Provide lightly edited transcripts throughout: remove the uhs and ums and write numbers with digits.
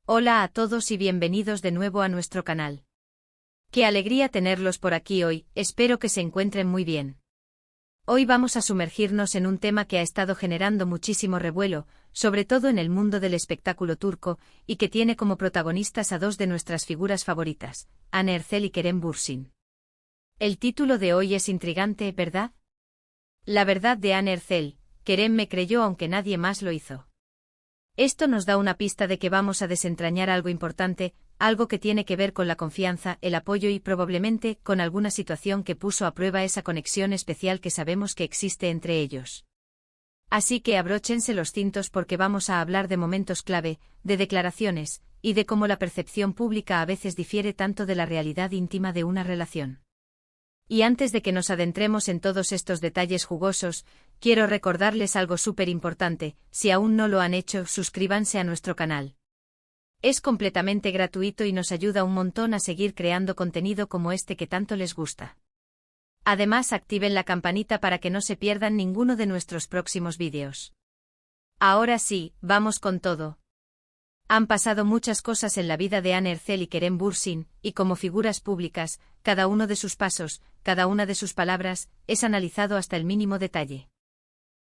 Hola a todos y bienvenidos de nuevo a nuestro canal. Qué alegría tenerlos por aquí hoy, espero que se encuentren muy bien. Hoy vamos a sumergirnos en un tema que ha estado generando muchísimo revuelo, sobre todo en el mundo del espectáculo turco, y que tiene como protagonistas a dos de nuestras figuras favoritas, Hande Erçel y Kerem Bürsin. El título de hoy es intrigante, ¿verdad? La verdad de Hande Erçel: Kerem me creyó aunque nadie más lo hizo. Esto nos da una pista de que vamos a desentrañar algo importante, algo que tiene que ver con la confianza, el apoyo y probablemente con alguna situación que puso a prueba esa conexión especial que sabemos que existe entre ellos. Así que abróchense los cintos porque vamos a hablar de momentos clave, de declaraciones, y de cómo la percepción pública a veces difiere tanto de la realidad íntima de una relación. Y antes de que nos adentremos en todos estos detalles jugosos, quiero recordarles algo súper importante: si aún no lo han hecho, suscríbanse a nuestro canal. Es completamente gratuito y nos ayuda un montón a seguir creando contenido como este que tanto les gusta. Además, activen la campanita para que no se pierdan ninguno de nuestros próximos vídeos. Ahora sí, vamos con todo. Han pasado muchas cosas en la vida de Hande Erçel y Kerem Bürsin, y como figuras públicas, cada uno de sus pasos, cada una de sus palabras, es analizado hasta el mínimo detalle.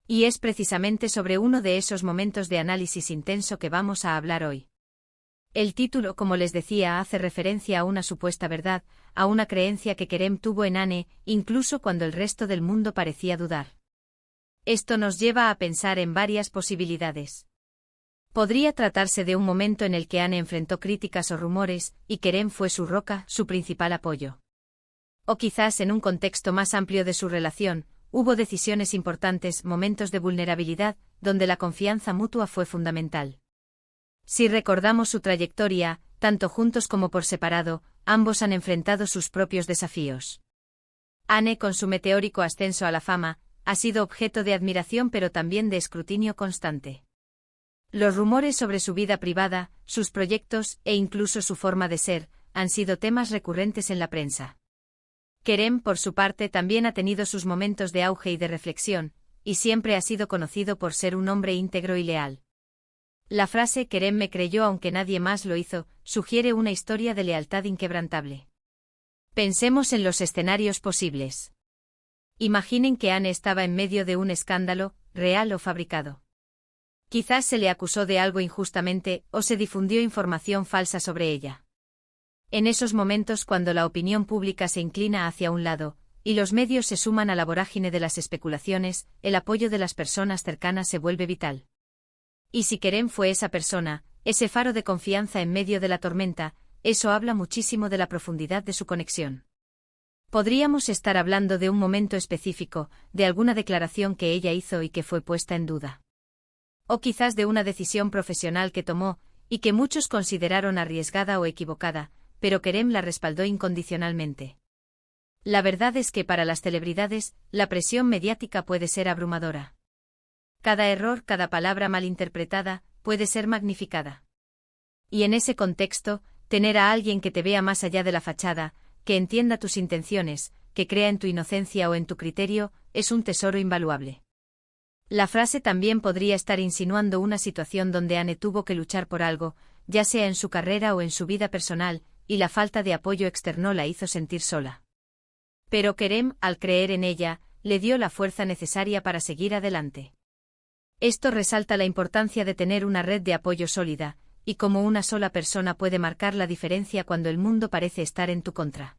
Y es precisamente sobre uno de esos momentos de análisis intenso que vamos a hablar hoy. El título, como les decía, hace referencia a una supuesta verdad, a una creencia que Kerem tuvo en Hande, incluso cuando el resto del mundo parecía dudar. Esto nos lleva a pensar en varias posibilidades. Podría tratarse de un momento en el que Hande enfrentó críticas o rumores, y Kerem fue su roca, su principal apoyo. O quizás en un contexto más amplio de su relación, hubo decisiones importantes, momentos de vulnerabilidad, donde la confianza mutua fue fundamental. Si recordamos su trayectoria, tanto juntos como por separado, ambos han enfrentado sus propios desafíos. Hande, con su meteórico ascenso a la fama, ha sido objeto de admiración pero también de escrutinio constante. Los rumores sobre su vida privada, sus proyectos e incluso su forma de ser, han sido temas recurrentes en la prensa. Kerem, por su parte, también ha tenido sus momentos de auge y de reflexión, y siempre ha sido conocido por ser un hombre íntegro y leal. La frase "Kerem me creyó aunque nadie más lo hizo" sugiere una historia de lealtad inquebrantable. Pensemos en los escenarios posibles. Imaginen que Hande estaba en medio de un escándalo, real o fabricado. Quizás se le acusó de algo injustamente, o se difundió información falsa sobre ella. En esos momentos, cuando la opinión pública se inclina hacia un lado, y los medios se suman a la vorágine de las especulaciones, el apoyo de las personas cercanas se vuelve vital. Y si Kerem fue esa persona, ese faro de confianza en medio de la tormenta, eso habla muchísimo de la profundidad de su conexión. Podríamos estar hablando de un momento específico, de alguna declaración que ella hizo y que fue puesta en duda. O quizás de una decisión profesional que tomó, y que muchos consideraron arriesgada o equivocada, pero Kerem la respaldó incondicionalmente. La verdad es que para las celebridades, la presión mediática puede ser abrumadora. Cada error, cada palabra malinterpretada, puede ser magnificada. Y en ese contexto, tener a alguien que te vea más allá de la fachada, que entienda tus intenciones, que crea en tu inocencia o en tu criterio, es un tesoro invaluable. La frase también podría estar insinuando una situación donde Hande tuvo que luchar por algo, ya sea en su carrera o en su vida personal, y la falta de apoyo externo la hizo sentir sola. Pero Kerem, al creer en ella, le dio la fuerza necesaria para seguir adelante. Esto resalta la importancia de tener una red de apoyo sólida, y cómo una sola persona puede marcar la diferencia cuando el mundo parece estar en tu contra.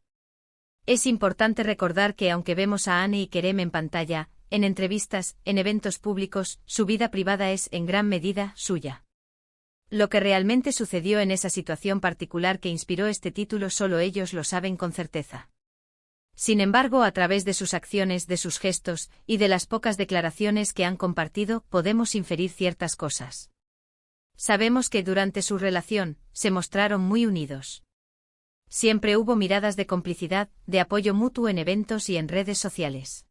Es importante recordar que aunque vemos a Hande y Kerem en pantalla, en entrevistas, en eventos públicos, su vida privada es, en gran medida, suya. Lo que realmente sucedió en esa situación particular que inspiró este título solo ellos lo saben con certeza. Sin embargo, a través de sus acciones, de sus gestos, y de las pocas declaraciones que han compartido, podemos inferir ciertas cosas. Sabemos que durante su relación, se mostraron muy unidos. Siempre hubo miradas de complicidad, de apoyo mutuo en eventos y en redes sociales.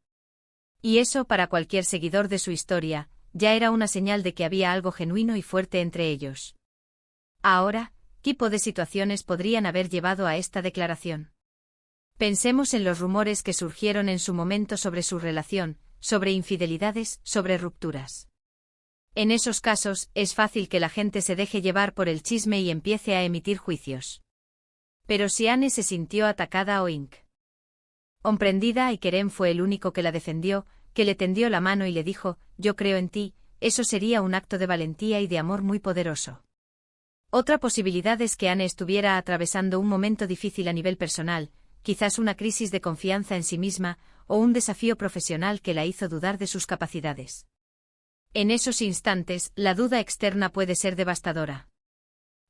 Y eso, para cualquier seguidor de su historia, ya era una señal de que había algo genuino y fuerte entre ellos. Ahora, ¿qué tipo de situaciones podrían haber llevado a esta declaración? Pensemos en los rumores que surgieron en su momento sobre su relación, sobre infidelidades, sobre rupturas. En esos casos, es fácil que la gente se deje llevar por el chisme y empiece a emitir juicios. Pero si Anne se sintió atacada o comprendida y Kerem fue el único que la defendió, que le tendió la mano y le dijo, yo creo en ti, eso sería un acto de valentía y de amor muy poderoso. Otra posibilidad es que Anne estuviera atravesando un momento difícil a nivel personal, quizás una crisis de confianza en sí misma, o un desafío profesional que la hizo dudar de sus capacidades. En esos instantes, la duda externa puede ser devastadora.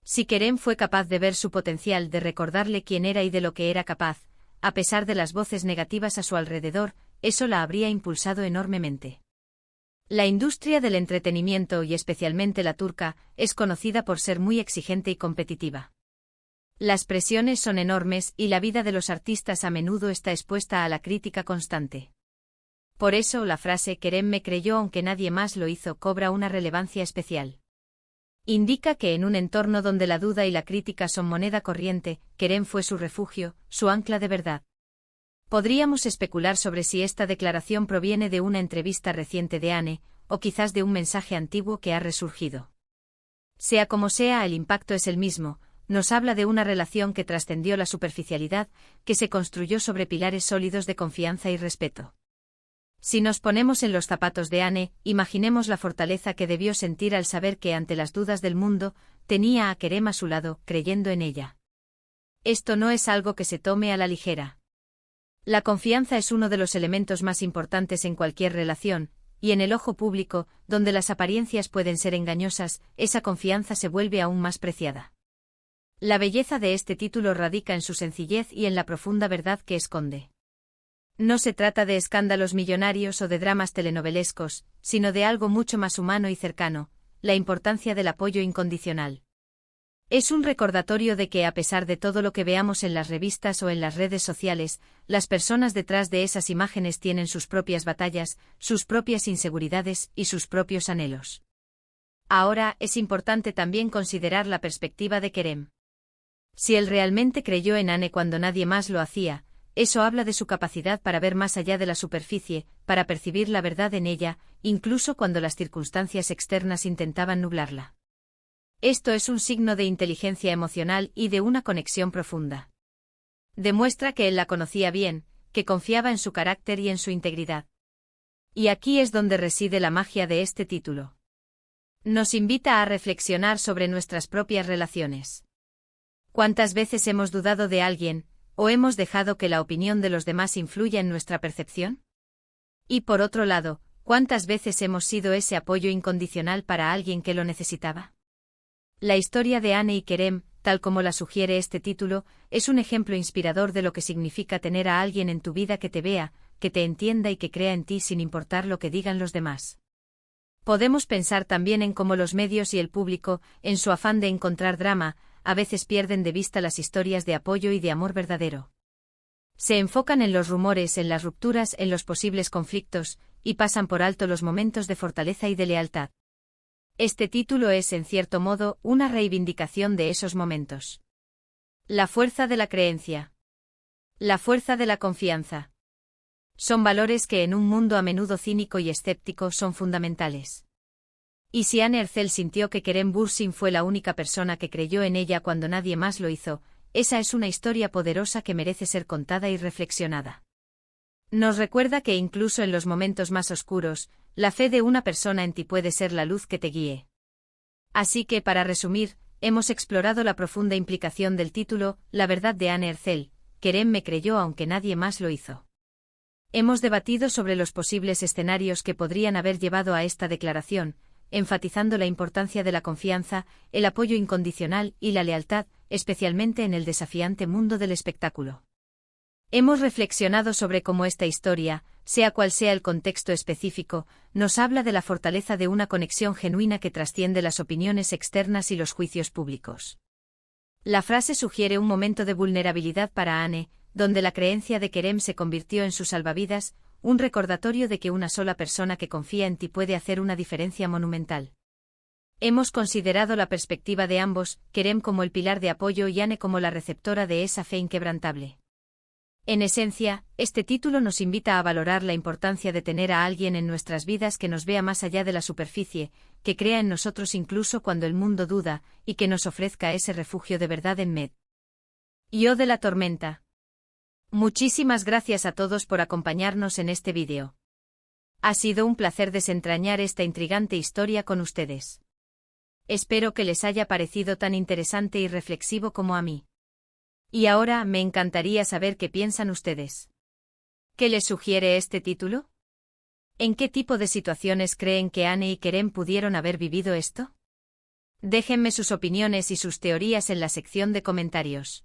Si Kerem fue capaz de ver su potencial, de recordarle quién era y de lo que era capaz, a pesar de las voces negativas a su alrededor, eso la habría impulsado enormemente. La industria del entretenimiento y especialmente la turca, es conocida por ser muy exigente y competitiva. Las presiones son enormes y la vida de los artistas a menudo está expuesta a la crítica constante. Por eso la frase Kerem me creyó aunque nadie más lo hizo cobra una relevancia especial. Indica que en un entorno donde la duda y la crítica son moneda corriente, Kerem fue su refugio, su ancla de verdad. Podríamos especular sobre si esta declaración proviene de una entrevista reciente de Anne, o quizás de un mensaje antiguo que ha resurgido. Sea como sea, el impacto es el mismo, nos habla de una relación que trascendió la superficialidad, que se construyó sobre pilares sólidos de confianza y respeto. Si nos ponemos en los zapatos de Anne, imaginemos la fortaleza que debió sentir al saber que ante las dudas del mundo, tenía a Kerem a su lado, creyendo en ella. Esto no es algo que se tome a la ligera. La confianza es uno de los elementos más importantes en cualquier relación, y en el ojo público, donde las apariencias pueden ser engañosas, esa confianza se vuelve aún más preciada. La belleza de este título radica en su sencillez y en la profunda verdad que esconde. No se trata de escándalos millonarios o de dramas telenovelescos, sino de algo mucho más humano y cercano, la importancia del apoyo incondicional. Es un recordatorio de que a pesar de todo lo que veamos en las revistas o en las redes sociales, las personas detrás de esas imágenes tienen sus propias batallas, sus propias inseguridades y sus propios anhelos. Ahora, es importante también considerar la perspectiva de Kerem. Si él realmente creyó en Anne cuando nadie más lo hacía, eso habla de su capacidad para ver más allá de la superficie, para percibir la verdad en ella, incluso cuando las circunstancias externas intentaban nublarla. Esto es un signo de inteligencia emocional y de una conexión profunda. Demuestra que él la conocía bien, que confiaba en su carácter y en su integridad. Y aquí es donde reside la magia de este título. Nos invita a reflexionar sobre nuestras propias relaciones. ¿Cuántas veces hemos dudado de alguien, o hemos dejado que la opinión de los demás influya en nuestra percepción? Y por otro lado, ¿cuántas veces hemos sido ese apoyo incondicional para alguien que lo necesitaba? La historia de Anne y Kerem, tal como la sugiere este título, es un ejemplo inspirador de lo que significa tener a alguien en tu vida que te vea, que te entienda y que crea en ti sin importar lo que digan los demás. Podemos pensar también en cómo los medios y el público, en su afán de encontrar drama, a veces pierden de vista las historias de apoyo y de amor verdadero. Se enfocan en los rumores, en las rupturas, en los posibles conflictos, y pasan por alto los momentos de fortaleza y de lealtad. Este título es, en cierto modo, una reivindicación de esos momentos. La fuerza de la creencia. La fuerza de la confianza. Son valores que en un mundo a menudo cínico y escéptico son fundamentales. Y si Anne Ercel sintió que Kerem Bürsin fue la única persona que creyó en ella cuando nadie más lo hizo, esa es una historia poderosa que merece ser contada y reflexionada. Nos recuerda que incluso en los momentos más oscuros, la fe de una persona en ti puede ser la luz que te guíe. Así que, para resumir, hemos explorado la profunda implicación del título, La verdad de Anne Ercel, Kerem me creyó aunque nadie más lo hizo. Hemos debatido sobre los posibles escenarios que podrían haber llevado a esta declaración, enfatizando la importancia de la confianza, el apoyo incondicional y la lealtad, especialmente en el desafiante mundo del espectáculo. Hemos reflexionado sobre cómo esta historia, sea cual sea el contexto específico, nos habla de la fortaleza de una conexión genuina que trasciende las opiniones externas y los juicios públicos. La frase sugiere un momento de vulnerabilidad para Anne, donde la creencia de Kerem se convirtió en su salvavidas, un recordatorio de que una sola persona que confía en ti puede hacer una diferencia monumental. Hemos considerado la perspectiva de ambos, Kerem como el pilar de apoyo y Anne como la receptora de esa fe inquebrantable. En esencia, este título nos invita a valorar la importancia de tener a alguien en nuestras vidas que nos vea más allá de la superficie, que crea en nosotros incluso cuando el mundo duda, y que nos ofrezca ese refugio de verdad en medio de la tormenta. Muchísimas gracias a todos por acompañarnos en este vídeo. Ha sido un placer desentrañar esta intrigante historia con ustedes. Espero que les haya parecido tan interesante y reflexivo como a mí. Y ahora me encantaría saber qué piensan ustedes. ¿Qué les sugiere este título? ¿En qué tipo de situaciones creen que Anne y Kerem pudieron haber vivido esto? Déjenme sus opiniones y sus teorías en la sección de comentarios.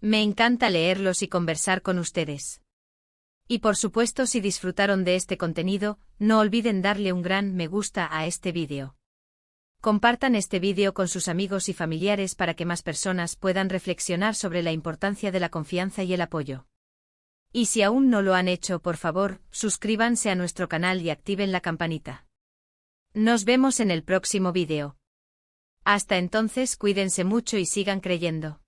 Me encanta leerlos y conversar con ustedes. Y por supuesto, si disfrutaron de este contenido, no olviden darle un gran me gusta a este vídeo. Compartan este vídeo con sus amigos y familiares para que más personas puedan reflexionar sobre la importancia de la confianza y el apoyo. Y si aún no lo han hecho, por favor, suscríbanse a nuestro canal y activen la campanita. Nos vemos en el próximo vídeo. Hasta entonces, cuídense mucho y sigan creyendo.